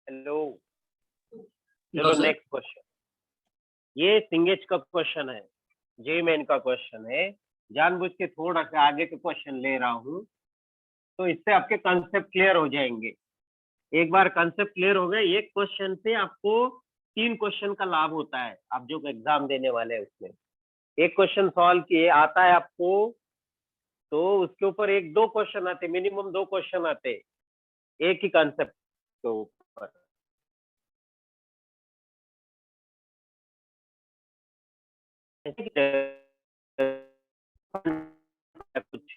Hello, चलो next question. ये सिंगेज का क्वेश्चन है, जे मेन का क्वेश्चन है। जानबूझ के थोड़ा सा आगे के क्वेश्चन ले रहा हूँ, तो इससे आपके कंसेप्ट क्लियर हो जाएंगे। एक बार कंसेप्ट क्लियर हो गए, एक क्वेश्चन से आपको 3 क्वेश्चन का लाभ होता है। आप जो एग्जाम देने वाले हैं उसमें एक क्वेश्चन सॉल्व किए आता है आपको, तो उसके ऊपर 1-2 क्वेश्चन आते, मिनिमम 2 क्वेश्चन आते एक ही कंसेप्ट के ऊपर। कुछ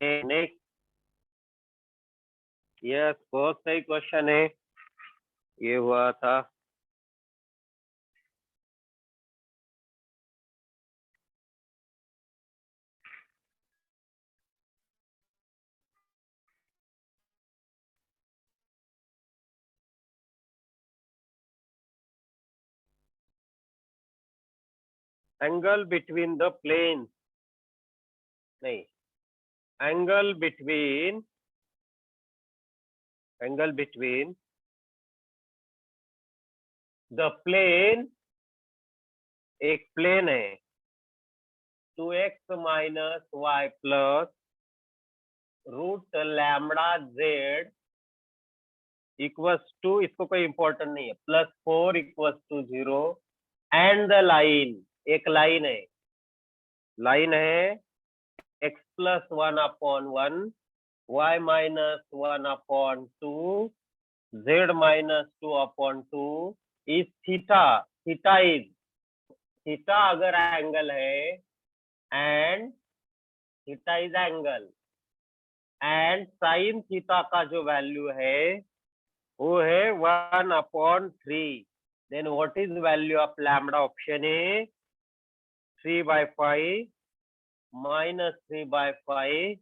नेक्स्ट, यस बहुत सही क्वेश्चन है। ये हुआ था एंगल बिटवीन द प्लेन, नहीं, एंगल बिटवीन द प्लेन, एक प्लेन है 2x minus y plus root lambda z equals to, इसको कोई इंपॉर्टेंट नहीं है, +4 equals to 0 and the line, एक लाइन है x plus 1/1 y minus 1/2 z minus 2/2 is theta. Theta अगर एंगल है and theta is angle and sine theta का जो वैल्यू है वो है 1/3, then what is value of lambda? Option A 3/5 minus 3/5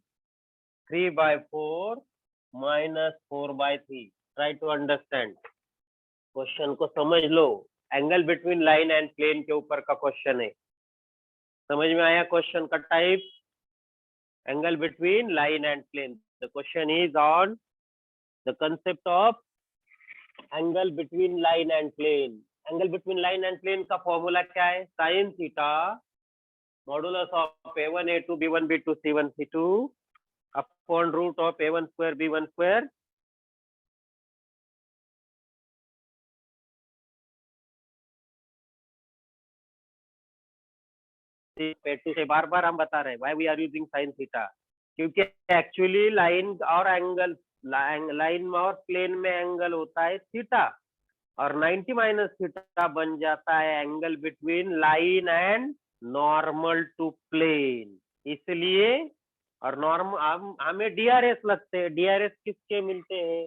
3/4 minus 4/3। Try to understand, question को समझ लो। Angle between line and plane के ऊपर का क्वेश्चन है। समझ में आया क्वेश्चन का type? Angle between line and plane, the question is on the concept of angle between line and plane. Angle between line and plane का फॉर्मूला क्या है? Sine theta modulus of a1 a2 b1 b2 c1 c2 upon root of a1 square b1 square a2 से बार बार हम बता रहे हैं why we are using sine theta, क्योंकि एक्चुअली लाइन और एंगल, लाइन और प्लेन में एंगल होता है थीटा, और 90 माइनस थीटा बन जाता है angle between line and normal to plane. इसलिए, और नॉर्मल हमें डीआरएस लगते हैं। डीआरएस किसके मिलते हैं?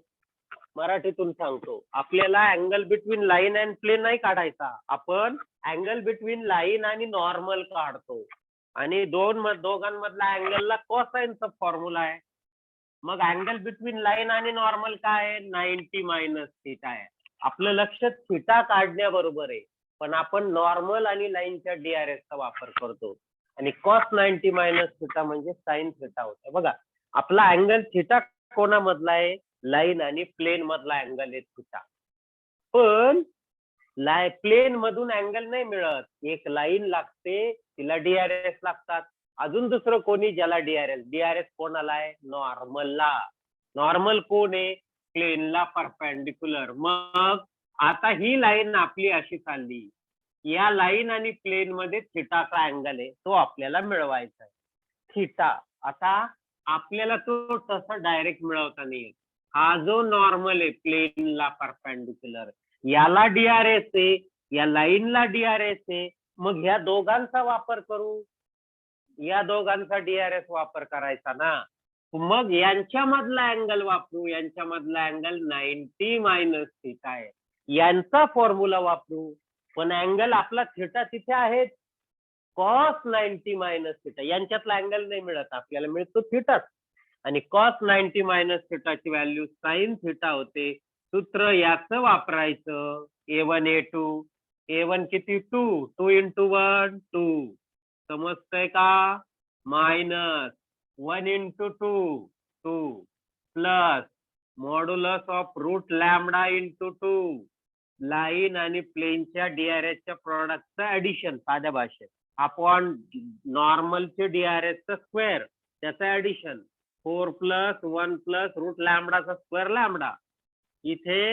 मराठीतून सांगतो, आपल्याला angle between line and plane नाही काढायचा, आपण अँगल बिटवीन लाईन आणि नॉर्मल काढतो, आणि दोघांमधला अँगलला कोसाइनचा फॉर्म्युला आहे। मग अँगल बिटवीन लाईन आणि नॉर्मल काय आहे? 90 मायनस थीटा आहे। आपलं लक्ष थीटा काढण्याबरोबर आहे, पण आपण नॉर्मल आणि लाईनच्या डीआरएस चा वापर करतो, आणि कॉस 90 मायनस थीटा म्हणजे साइन थीटा होतं। बघा, आपला अँगल थीटा कोणामधला आहे? लाईन आणि प्लेन मधला अँगल आहे थीटा। पण प्लेन मधून अँगल नाही मिळत, एक लाईन लागते, तिला डीआरएस लागतात, अजून दुसरं कोणी ज्याला डीआरएस कोणाला आहे? नॉर्मलला। नॉर्मल कोण आहे? प्लेनला परपेंडिक्युलर। मग आता ही लाईन आपली अशी चालली, या लाईन आणि प्लेन मध्ये थीटाचा अँगल आहे, तो आपल्याला मिळवायचा आहे थीटा। आता आपल्याला तो तसा डायरेक्ट मिळवता नाही येत। हा जो नॉर्मल आहे प्लेनला परपेंडिक्युलर, याला डीआरएस आहे, या लाईनला डीआरएस आहे, मग ह्या दोघांचा वापर करू, या दोघांचा डीआरएस वापर करायचा ना, मग यांच्यामधला अँगल वापरू, यांच्यामधला अँगल 90 मायनस थीटा आहे, यांचा फॉर्म्युला वापरू, पण अँगल आपला थीटा तिथे आहे, कॉस 90 मायनस थीटा, यांच्यातला अँगल नाही मिळत, आपल्याला मिळतो थीटा, आणि कॉस 90 मायनस थीटाची व्हॅल्यू साइन थीटा होते। सूत्र याचं वापरायचं, a1 a2, a1 किती? 2, 2 into 1 2, समजतंय का? Minus 1 into 2 2 plus modulus of root lambda into 2 line आणि प्लेनच्या डीआरएसच्या प्रोडक्टचं ऍडिशन साध्या भाषेत अपॉन नॉर्मलचे डीआरएसचं स्क्वेअर त्याचं ऍडिशन 4 + 1 + रूट लॅमडाचा स्क्वेअर लॅमडा इथे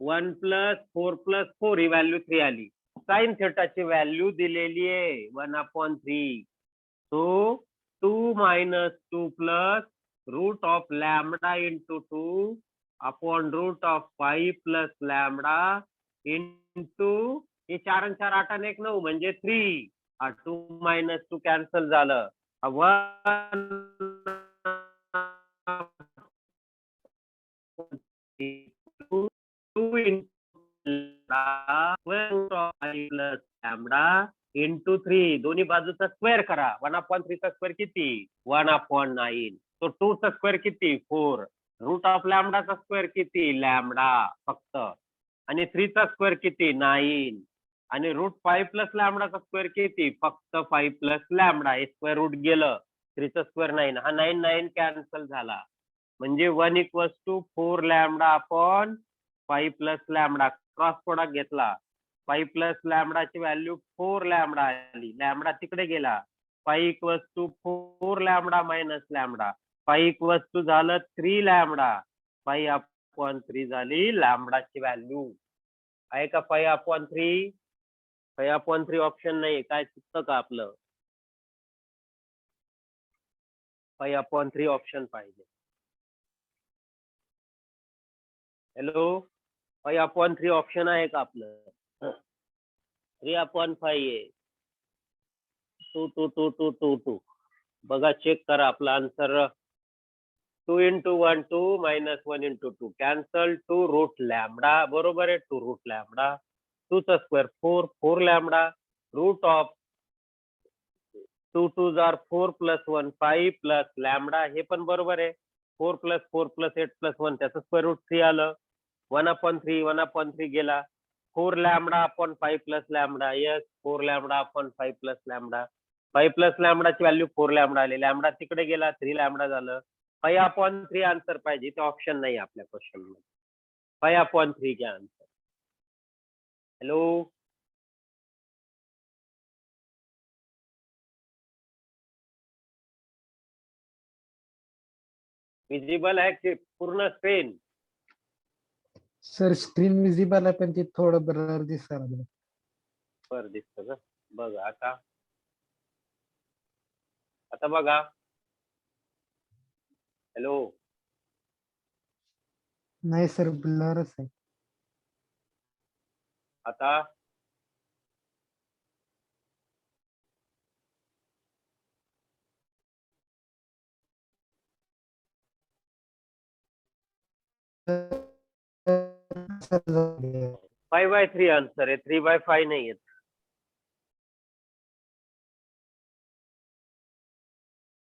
1 + 4 + 4 ही व्हॅल्यू 3 आली. साइन थिटाची व्हॅल्यू दिलेली आहे 1/3. So 2 - 2 + root of lambda into 2 upon root of 5 + lambda into हे 4 आणि 4 8 आणि 1 9 म्हणजे 3. 2 - 2 कॅन्सल झालं. 2 लॅमडा इंटू 3 दोन्ही बाजूचा स्क्वेअर करा. 1/3 चा स्क्वेअर किती 1/9. तो 2 चा स्क्वेअर किती 4. रूट ऑफ लॅमडाचा स्क्वेअर किती लॅमडा फक्त आणि 3 चा स्क्वेअर किती 9 आणि रूट 5 + लॅमडाचा स्क्वेअर किती फक्त 5 + लॅमडा हे स्क्वेअर रूट गेलं 3 चा स्क्वेअर 9 हा 9 9 कॅन्सल झाला म्हणजे 1 = 4 lambda upon 5 + lambda cross product घेतला 5 + लॅमडाची व्हॅल्यू 4 लॅमडा आली लॅमडा तिकडे गेला 5 = 4 लॅमडा मायनस लॅमडा 5 = झालं 3 लॅमडा 5/3 झाली लॅमडाची व्हॅल्यू आहे का 5/3. 5/3 ऑप्शन नाही काय चुकतं का आपलं 5/3 ऑप्शन पाहिजे. हॅलो 5/3 ऑप्शन आहे का आपलं 3/5 आहे 2 2 2 2 2 2 बघा चेक करा आपला आन्सर 2 × 1 2 - 1 × 2 कॅन्सल 2 रूट लॅमडा बरोबर आहे 2 रूट लॅमडा 2 चा स्क्वेअर 4 4 लॅमडा रूट ऑफ 2 2 जार 4 + 1 5 + लॅमडा हे पण बरोबर आहे 4 + 4 + 8 + 1 त्याचं स्क्वेअर रूट 3 आलं 1/3 1/3 गेला 4 lambda upon 5 + lambda yes 4 lambda upon 5 + lambda 5 + लॅमडाची व्हॅल्यू 4 लॅमडा आली लॅमडा तिकडे गेला 3 लॅमडा झालं 5/3 आन्सर पाहिजे ते ऑप्शन नाही आपल्या क्वेश्चन मध्ये 5/3 घ्या आन्सर. हॅलो विजिबल आहे की पूर्ण स्क्रीन सर स्क्रीन विजिबल आहे पण ते थोडं ब्लर दिसायला लागलं. बर दिसत का बघा आता बघा हॅलो नाही सर ब्लरच आहे. आता सर 5/3 आन्सर आहे 3/5 नाही येत.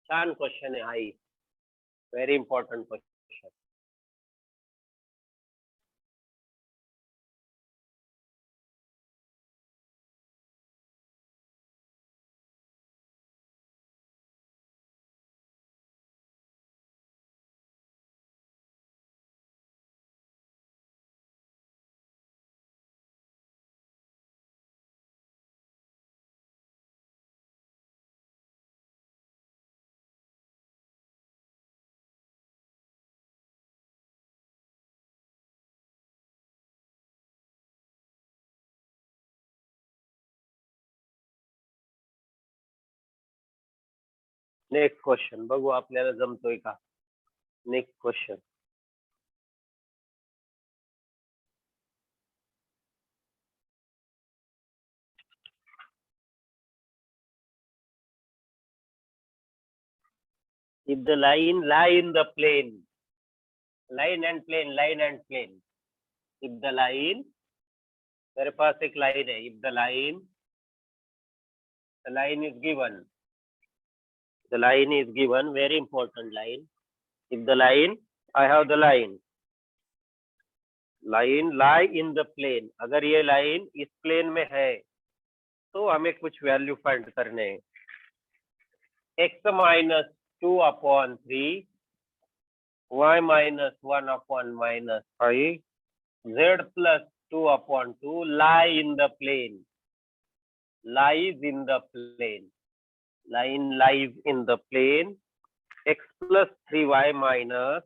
छान क्वेश्चन आहे हाई very important question. Next question बघू आपल्याला जमतोय का. Next question if the line lie in the plane line and plane if the line मेरे पास एक लाइन है if the line is given the line is given very important line if the line I have the line lie in the plane अगर ये line इस plain में है तो हमें कुछ वैल्यू फाइंड करने हैं x - 2/3 y minus 1 upon minus 5 z plus 2 upon 2 lie in the plane. Lies in the plane. Line lies in the plane. X plus 3y minus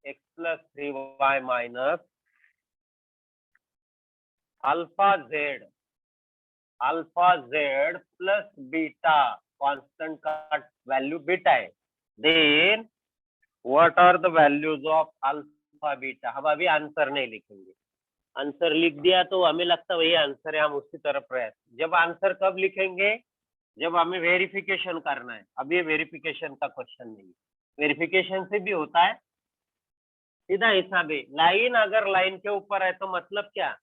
x plus 3y minus alpha z plus beta constant का value beta है. Then what are the values of alpha beta? हम अभी answer नहीं लिखेंगे. Answer लिख दिया तो हमें लगता है वही आंसर है, हम उसकी तरफ प्रयास. जब आंसर कब लिखेंगे? जब हमें वेरिफिकेशन करना है. अब ये वेरिफिकेशन का क्वेश्चन नहीं है, वेरिफिकेशन से भी होता है. सीधा हिसाब है. लाइन अगर लाइन के ऊपर है तो मतलब क्या?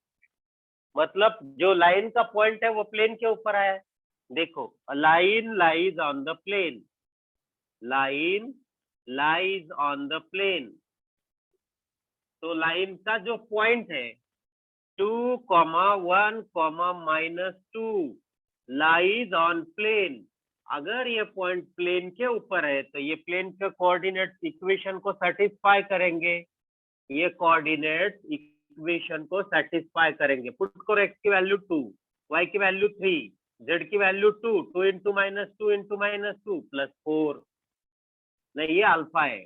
मतलब जो लाइन का पॉइंट है वो प्लेन के ऊपर है. देखो, line lies on the plane. Line lies on the plane. तो लाइन का जो पॉइंट है 2, 1, -2 लाइज ऑन प्लेन. अगर ये पॉइंट प्लेन के ऊपर है तो ये प्लेन के कोऑर्डिनेट इक्वेशन को सेटिस्फाई करेंगे. ये कोऑर्डिनेट इक्वेशन को सेटिस्फाई करेंगे. पुट करो x की वैल्यू 2, y की वैल्यू 3, z की वैल्यू 2, 2 इंटू -2 प्लस 4. नहीं, ये अल्फा है.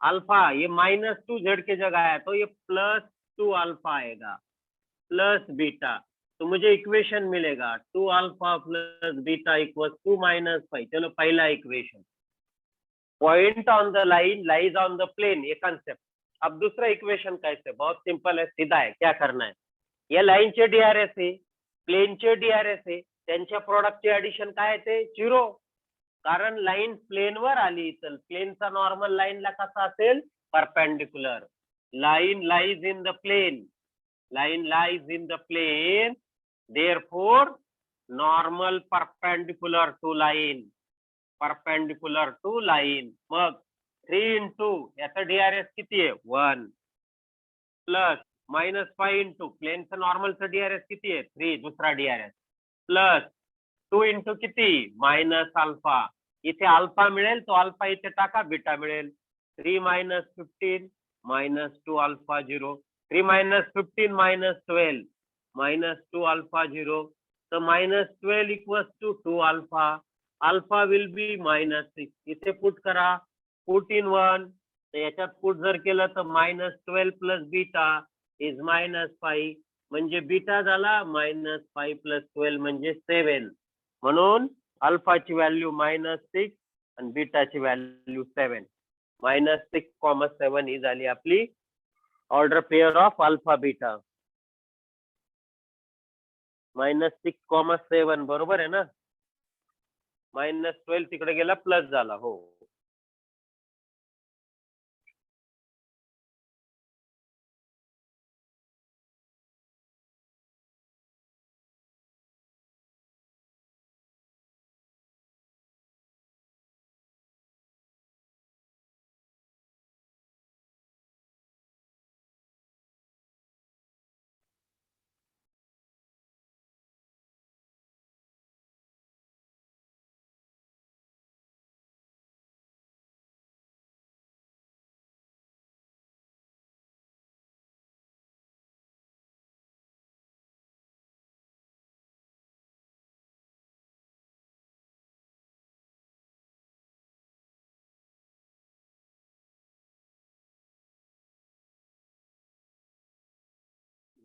अल्फा ये -2 z की जगह है तो ये +2 अल्फा आएगा प्लस बीटा. तो मुझे इक्वेशन मिलेगा 2 alpha plus beta equal to -5. चलो पहला equation. Point on the line lies on the plane, ये कंसेप्ट. अब दूसरा इक्वेशन कैसे? बहुत सिंपल है, सीधा है. क्या करना है? या लाईनचे डीआरएस आहे, प्लेनचे डीआरएस आहे, त्यांच्या प्रोडक्टचे ऍडिशन काय ते 0. कारण लाईन प्लेनवर आली तर प्लेनचा नॉर्मल लाईनला कसा असेल? Perpendicular. Line lies in the plane. Line lies in the plane, therefore normal perpendicular to line. Perpendicular to line. मग 3 इंटू याचा डीआरएस किती आहे? 1 प्लस -5 इंटू प्लेनचं नॉर्मलचं डीआरएस किती आहे? 3 दूसरा डीआरएस प्लस 2 इंटू किती? Minus alpha. इथे अल्फा मिळेल तो अल्फा इथे टाका, बीटा मिळेल. 3 - 15 -2 अल्फा 0. 3 - 15 -12 -2 अल्फा 0. तर -12 equals to 2 alpha. Alpha will be -6. इथे पुट करा, पुट इन 1. तर याच्यात पुट जर केलं तर -12 प्लस बीटा इज -5. म्हणजे बीटा झाला -5 प्लस 12 म्हणजे 7. म्हणून अल्फाची व्हॅल्यू -6 आणि बीटाची व्हॅल्यू 7. -6, 7 ही झाली आपली order pair of alpha beta. -6, 7 बरोबर आहे ना? -12 तिकडे गेला प्लस झाला. हो,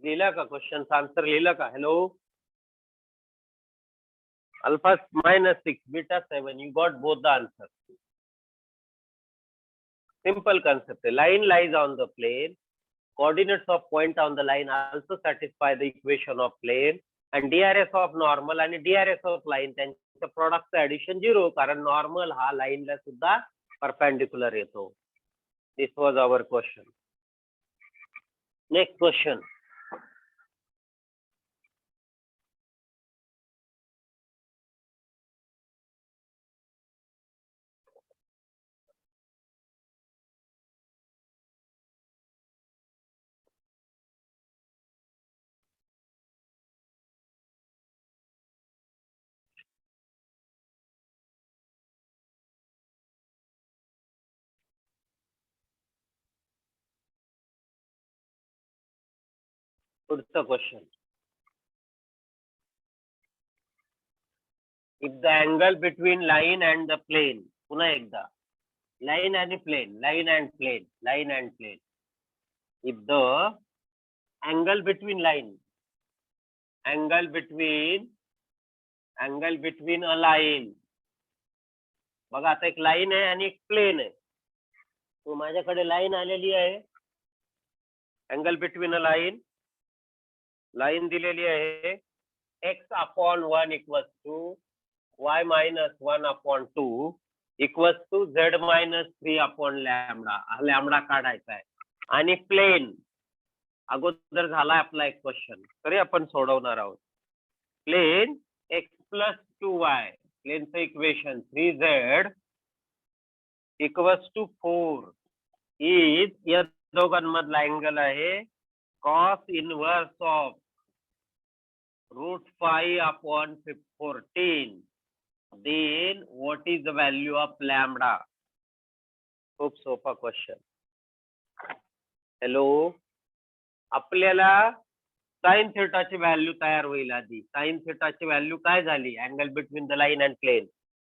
लिहिला का? क्वेश्चनचा आन्सर लिहिला का? Hello, alpha -6, beta 7. You got both the answers. Simple concept. Line lies on the plane. Coordinates of point on the line also satisfy the equation of plane. And DRS of normal आणि DRS of line त्यांच्या प्रोडक्टचं addition 0, कारण normal हा लाईनला सुद्धा perpendicular येतो. This was our question. Next question. पुढचं question. If the angle between line and the plane, पुन्हा एकदा line आणि plane, line and plane, line and plane. If the angle between line, angle between a line, बघा आता एक line आहे आणि एक प्लेन आहे. तो माझ्याकडे लाईन आलेली आहे. अँगल बिटवीन अ लाईन दिलेली आहे. x/1 equals to y minus 1/2 equals to z minus 3/λ. हा लॅमडा काढायचा आहे. आणि प्लेन अगोदर झाला आपला एक क्वेश्चन, तरी आपण सोडवणार आहोत. प्लेन x plus 2y, प्लेनचं equation 3z equals to 4 is या दोघांमधला अँगल आहे cos inverse of √5/14. Then what is the value of lambda? खूप सोपा क्वेश्चन. हॅलो, आपल्याला साइन थिटाची व्हॅल्यू तयार होईल. आधी साइन थिटाची व्हॅल्यू काय झाली angle between the line and plane.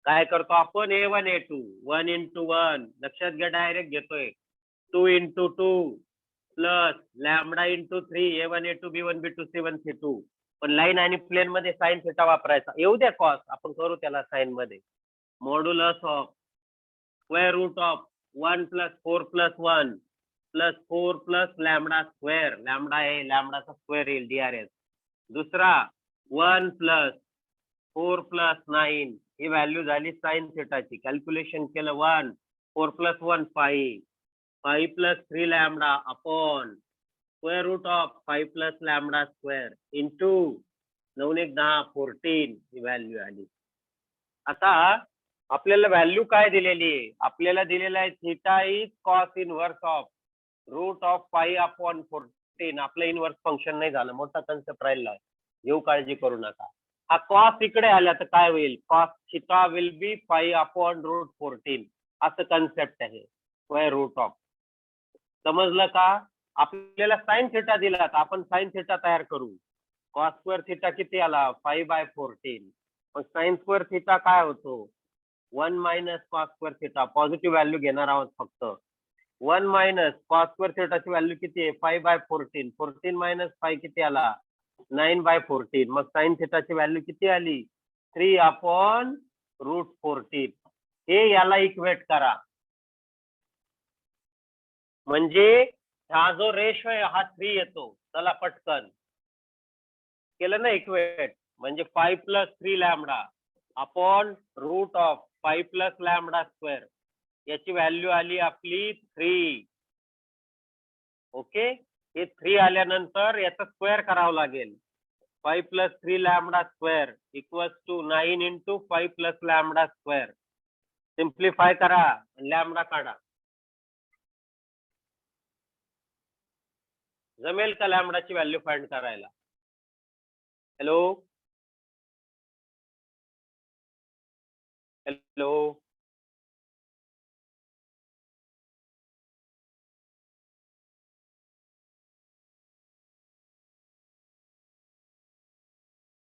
काय करतो आपण a1 a2 1 into 1 लक्षात घ्या, डायरेक्ट घेतोय 2 into 2 plus lambda into 3 a1 a2 b1 b2 c1 c2. पण लाईन आणि प्लेन मध्ये साइन थिटा वापरायचा. येऊ द्या कॉस, आपण करू त्याला साइन मध्ये. Modulus of square root of 1 plus 4 plus 1 plus 4 plus lambda square. Lambda आहे, लॅमडाचा स्क्वेअर येईल DRS. दुसरा 1 plus 4 plus 9 ही व्हॅल्यू झाली साइन थिटाची. कॅल्क्युलेशन केलं 1 4 plus 1 5 plus 3 lambda upon square root of 5 plus lambda square into 9 1 10 14 ही व्हॅल्यू आली. आता आपल्याला व्हॅल्यू काय दिलेली आहे. आपल्याला दिलेला आहे theta is cos inverse of √5/14. आपलं इनव्हर्स फंक्शन नाही झालं, मोठा कन्सेप्ट राहिला, घेऊ काळजी करू नका. हा कॉस इकडे आला तर काय होईल, कॉस थिटा विल बी 5/√14 असं कन्सेप्ट आहे. स्क्वेअर रूट ऑफ, समजलं का. आपल्याला साइन थिटा दिला तर आपण साइन थिटा तयार करू. कॉस स्क्वेअर थिटा किती आला 5/14. मग साइन स्क्वेअर थिटा काय होतो 1 minus cos square theta. Positive value घेणार आहोत फक्त. 1 minus cos square theta ची व्हॅल्यू किती आहे 5/14. 14 minus 5 किती आला 9/14. मग साइन थिटा ची व्हॅल्यू किती आली 3/√14. हे याला इक्वेट करा. म्हणजे हा जो रेशो आहे हा 3 येतो. चला पटकन केलं ना इक्वेट. म्हणजे 5 plus 3 lambda upon root of 5 plus lambda square. याची व्हॅल्यू आली आपली 3. ओके, हे 3 आल्यानंतर याचा स्क्वेअर करावं लागेल. 5 plus 3 lambda square equals to 9 into 5 plus lambda square. Simplify करा, लॅमडा काढा. जमेल का लॅमडाची व्हॅल्यू फाइंड करायला. Hello hello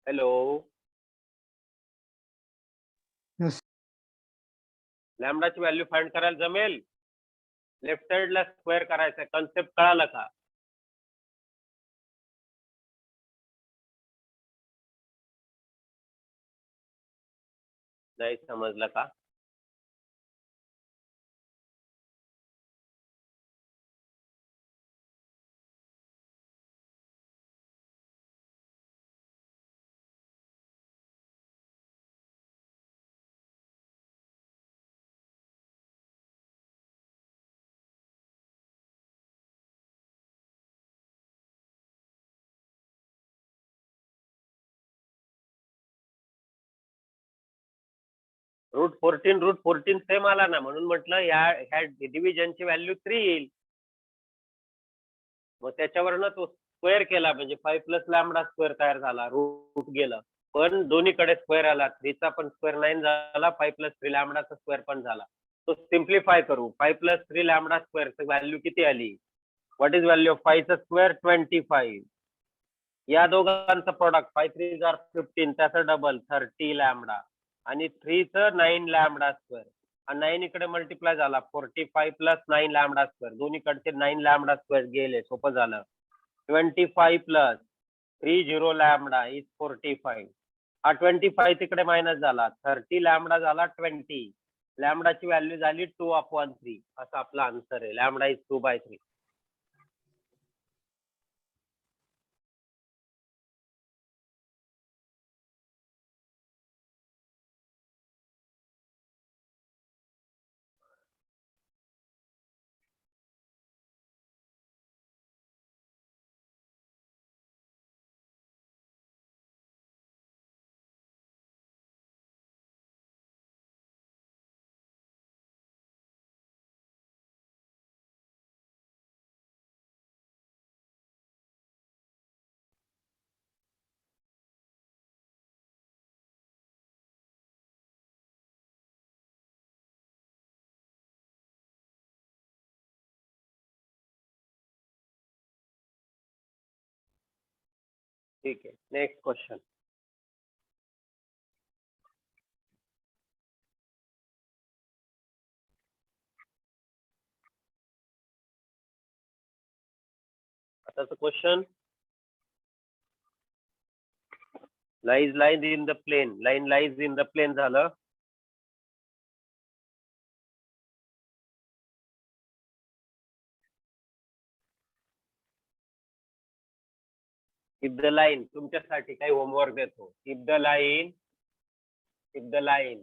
hello Yes. लॅमडाची व्हॅल्यू फाइंड करायला जमेल. लेफ्ट साइडला स्क्वेअर करायचा. कन्सेप्ट कळाला का. नाही समजलं का. √14 सेम आला ना, म्हणून म्हटलं ह्या डिव्हिजनची व्हॅल्यू 3 येईल. मग त्याच्यावरनं तो स्क्वेअर केला म्हणजे 5 plus लॅमडा स्क्वेअर तयार झाला. रूट गेलं पण दोन्हीकडे स्क्वेअर आला. 3 चा पण स्क्वेअर 9 झाला, 5 plus 3 लॅमडाचा स्क्वेअर पण झाला. तो सिम्प्लिफाय करू. 5 plus 3 लॅमडा स्क्वेअर व्हॅल्यू किती आली. व्हॉट इज व्हॅल्यू ऑफ 5 चा स्क्वेअर 25. या दोघांचं प्रोडक्ट 5 3 जार 15 त्याचं डबल 30 लॅमडा आणि 3 चं 9 लॅमडा स्क्वेअर आणि 9 इकडे मल्टिप्लाय झाला 45 प्लस 9 लॅमडा स्क्वेअर दोन्हीकडचे 9 लॅमडा स्क्वेअर गेले सोपं झालं 25 प्लस 30 लॅमडा इज 45 हा 25 तिकडे मायनस झाला 30 लॅमडा झाला 20 लॅमडाची व्हॅल्यू झाली 2/3 असा आपला आन्सर आहे लॅमडा इज 2/3 ठीक आहे नेक्स्ट क्वेश्चन आताचं question lies in the plane line lies in the plane झालं if the line तुमच्यासाठी काही होमवर्क देतो if the line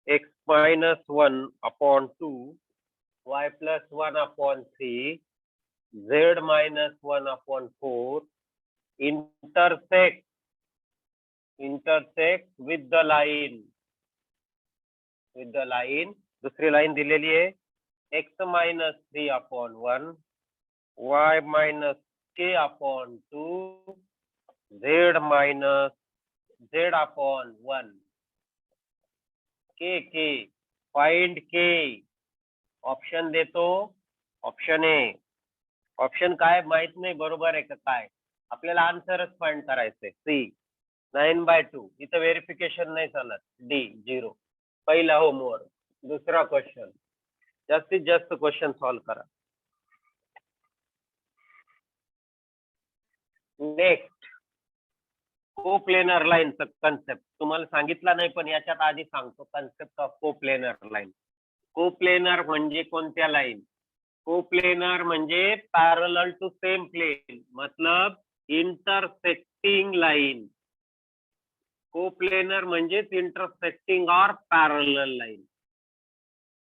x minus 1 upon 2 y plus 1 upon 3 z minus 1 upon 4 intersect with the line दुसरी line दिलेली आहे x minus 3 upon 1 y minus k upon 2 z minus z upon 1 k find k option देतो option A option काय माहित नाही बरोबर आहे का काय आपल्याला आन्सरच फाइंड करायचंय सी 9/2 इथं व्हेरिफिकेशन नाही चालत डी 0 पहिला होमवर्क दुसरा क्वेश्चन जास्तीत जास्त क्वेश्चन सॉल्व करा नेक्स्ट कोप्लेनर लाईनचं कन्सेप्ट तुम्हाला सांगितला नाही पण याच्यात आधी सांगतो concept of coplanar line coplanar म्हणजे कोणत्या लाईन कोप्लेनर म्हणजे पॅरलल टू सेम प्लेन मतलब इंटरसेक्टिंग लाईन कोप्लेनर म्हणजेच इंटरसेक्टिंग और पॅरलल लाईन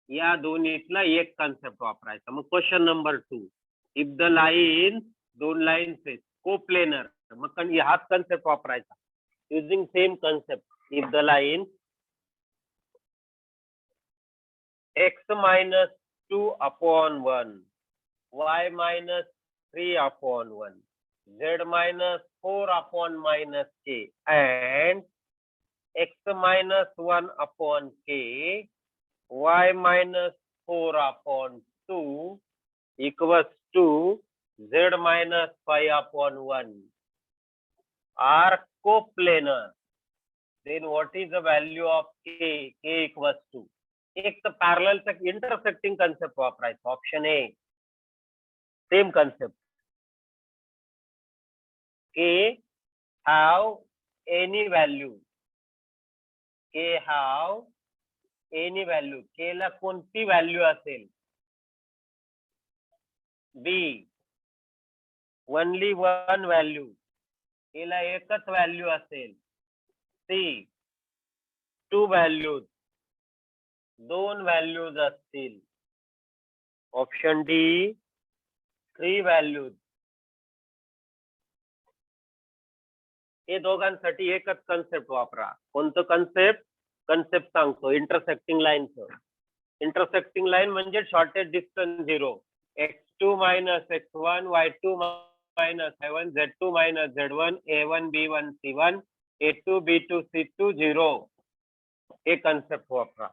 या दोन्हीतला एक कन्सेप्ट वापरायचा मग question number 2 if the line दोन लाईन्स आहेत कोप्लेनर मग हाच कन्सेप्ट वापरायचा using same concept if the line x minus 2 upon 1 y minus 3 upon 1 z minus 4 upon minus k and x minus 1 upon k y minus 4 upon 2 equals to z minus 5 upon 1 are coplanar then what is the value of k equals to एक तर parallel intersecting concept वापरायचं option A same concept K have any value K ला कोणती व्हॅल्यू असेल B only one value K ला एकच value असेल सी 2 व्हॅल्यूज दोन व्हॅल्यूज असतील ऑप्शन डी 3 व्हॅल्यूज हे दोघांसाठी एकच कन्सेप्ट वापरा कोणतं कन्सेप्ट सांगतो इंटरसेक्टिंग लाईनचं इंटरसेक्टिंग लाईन म्हणजे shortest distance 0 x2 minus x1 y2 minus y1 z2 minus z1 a1 b1 c1 a2 b2 c2 0 हे कन्सेप्ट वापरा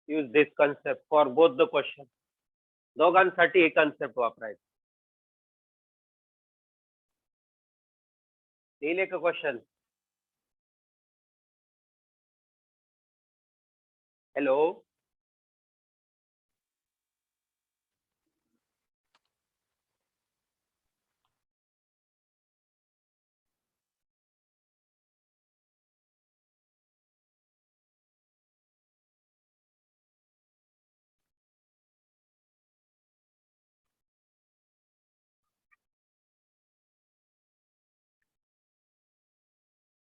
use this concept for both the questions दोघांसाठी हे कन्सेप्ट वापरायचं. लिहिले का क्वेश्चन? हॅलो,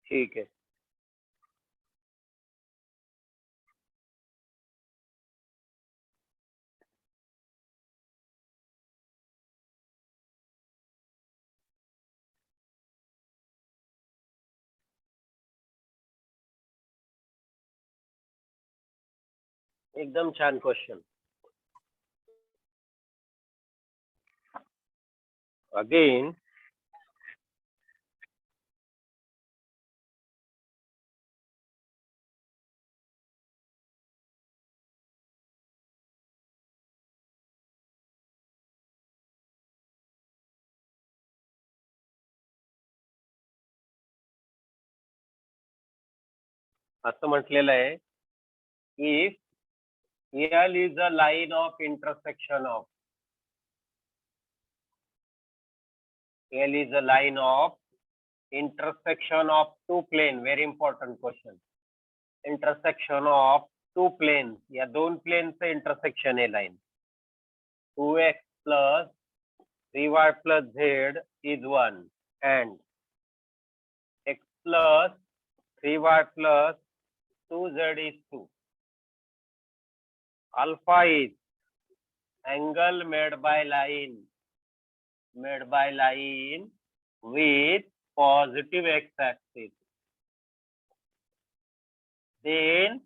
ठीक आहे. एकदम छान क्वेश्चन. अगेन असं म्हटलेलं आहे if L is a line of intersection of L is a line of intersection of two plane. Very important question. Intersection of two planes. या दोन प्लेनचं इंटरसेक्शन आहे line. 2x plus 3y plus z is 1 and x plus 3y plus 2z is 2. Alpha is angle made by line with positive x-axis. Then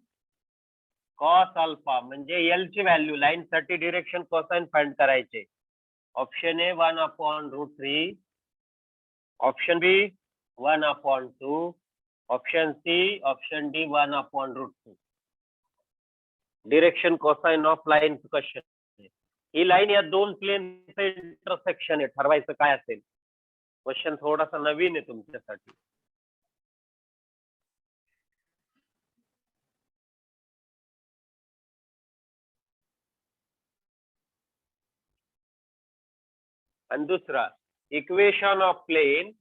cos alpha म्हणजे L ची value line साठी direction cosine find करायचे. Option A 1/√3, option B 1/2, option C option D 1/√2. Direction cosine of line question. ही line या दोन प्लेनचं intersection आहे. ठरवायचं काय असेल. क्वेश्चन थोडासा नवीन आहे तुमच्यासाठी. आणि दुसरा equation of plane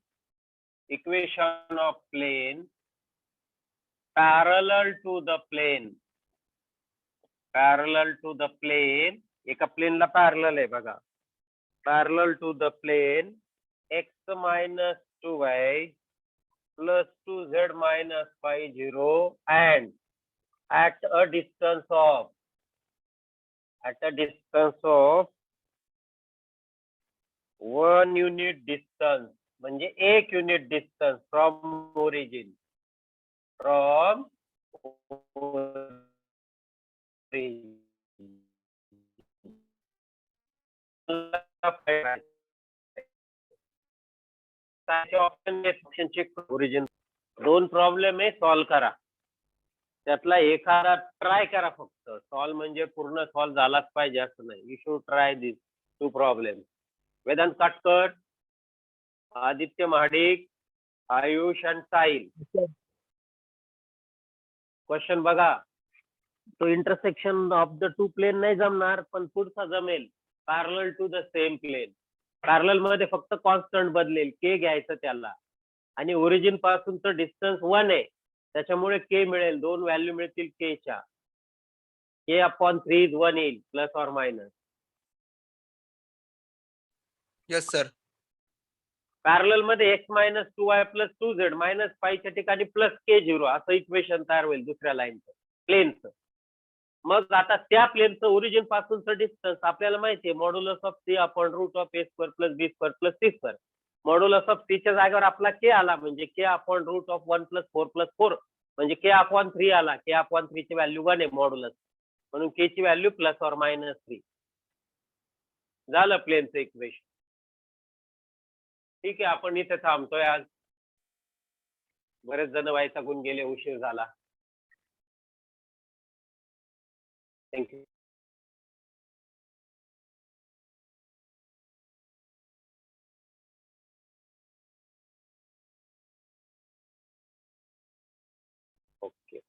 parallel to the plane एका प्लेनला पॅरलल आहे बघा. Parallel to the plane x minus 2y plus 2z minus 0 and at a distance of 1 unit distance म्हणजे 1 unit distance from origin. Option check origin. दोन problem आहे, solve करा. त्यातला एखादा ट्राय करा. फक्त सॉल्व म्हणजे पूर्ण सॉल्व झालाच पाहिजे असं नाही. You should try this 2 problem. Vedant Katkar, Aditya Mahadik, Ayush आणि साहिल. क्वेश्चन बघा. तो इंटरसेक्शन ऑफ द 2 प्लेन नाही जमणार, पण पुढचा जमेल. Parallel to the same plane. Parallel मध्ये फक्त कॉन्स्टंट बदलेल, के घ्यायचं त्याला. आणि ओरिजिन पासूनचं डिस्टन्स 1 आहे, त्याच्यामुळे के मिळेल. 2 व्हॅल्यू मिळतील के च्या. k/3 is 1 येईल, plus or minus. Yes sir. Parallel मध्ये x minus 2y plus 2z minus 5 च्या ठिकाणी प्लस k0 असं इक्वेशन तयार होईल दुसऱ्या लाईनचं प्लेनचं. मग आता त्या प्लेनचं ओरिजिन पासूनचं डिस्टन्स आपल्याला माहिती आहे, modulus of c/√a² plus b² plus c². Modulus of c च्या जागेवर आपला k आला म्हणजे k/√1 + 4 + 4 म्हणजे k/3 आला. k/3 ची व्हॅल्यू 1 आहे मॉड्युलस, म्हणून k ची व्हॅल्यू प्लस ऑर मायनस 3. झालं प्लेनचं इक्वेशन. ठीक आहे, आपण इथे थांबतोय आज. बरेच जण वैतागून गेले, उशीर झाला. थँक्यू. ओके